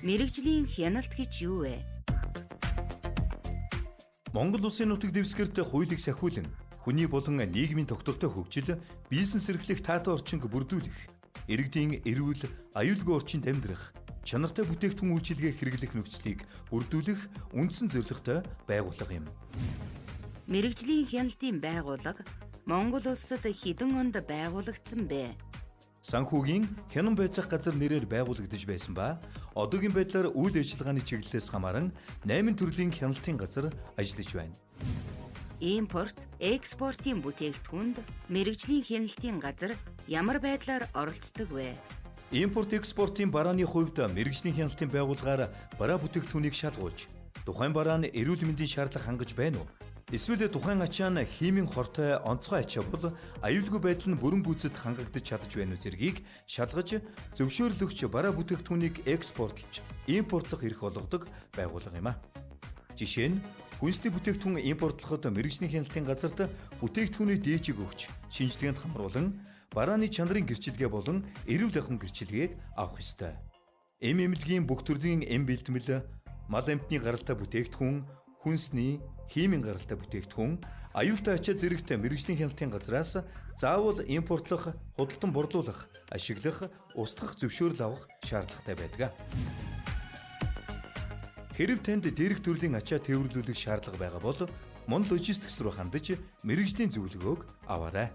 Мэргэжлийн хяналт гэж юу вэ? Монгол улсын нутаг дэвсгэрт хуулийг сахиулан, хүний болон нийгмийн тогтвортой хөгжил, бизнес эрхлэх таатай орчинг бүрдүүлэх, иргэдийн эрүүл, аюулгүй орчинд амьдрах, чанартай бүтээгдэхүүн үйлчилгээ хэрэглэх нөхцөлийг бүрдүүлэх үндсэн зорилготой байгууллага юм. Мэргэжлийн хяналтын байгууллага Монгол улсад хэдэн онд байгуулагдсан бэ? Санхүүгийн хянан байцаах газар нэрээр байгуулагдаж байсан ба одоогийн байдлаар үйл ажиллагааны чиглэлээс хамааран 8 төрлийн хяналтын газар ажиллаж байна. Импорт, экспортын бүтээгдэхүүнд мэргэжлийн хяналтын газар ямар байдлаар оролцдог вэ? Импорт экспортын барааны хувьд мэргэжлийн хяналтын байгууллагаар бараа бүтээгдэхүүнийг шалгуулж, тухайн бараа нь эрүүл мэндийн шаардлага хангаж байна уу? Эсвэл тухайн ачаа нь химийн хортой онцгой ачаа бол аюулгүй байдал нь бүрэн гүйцэд хангагдаж чадж байна уу зэргийг шалгаж, зөвшөөрлөгч бараа бүтээгдэхүүнийг экспортлж, импортлох эрх олгодог байгууллага юм а. Жишээ нь хүнсний бүтээгдэхүүн импортлоход мэргэжлийн хяналтын газарт бүтээгдэхүүний дээжийг өгч, шинжилгээнд хамруулан барааны чанарын гэрчилгээ болон эрүүл ахуйн гэрчилгээг авах ёстой. Эм эмнэлгийн бүх төрлийн эм бэлтгэл, мал амьтны гаралтай бүтээгдэхүүн, хүнсний, химийн гаралтай бүтээгдэхүүн, аюултай ачаа зэрэгтэй мэргэжлийн хяналтын газраас заавал импортлох, худалдан борлуулах, ашиглах, устгах зөвшөөрөл авах шаардлагатай байдаг. Хэрэв танд дээрх төрлийн ачаа тээвэрлүүлэх шаардлага байгаа бол Мон Логистикс руу хандаж мэргэжлийн зөвлөгөөг аваарай.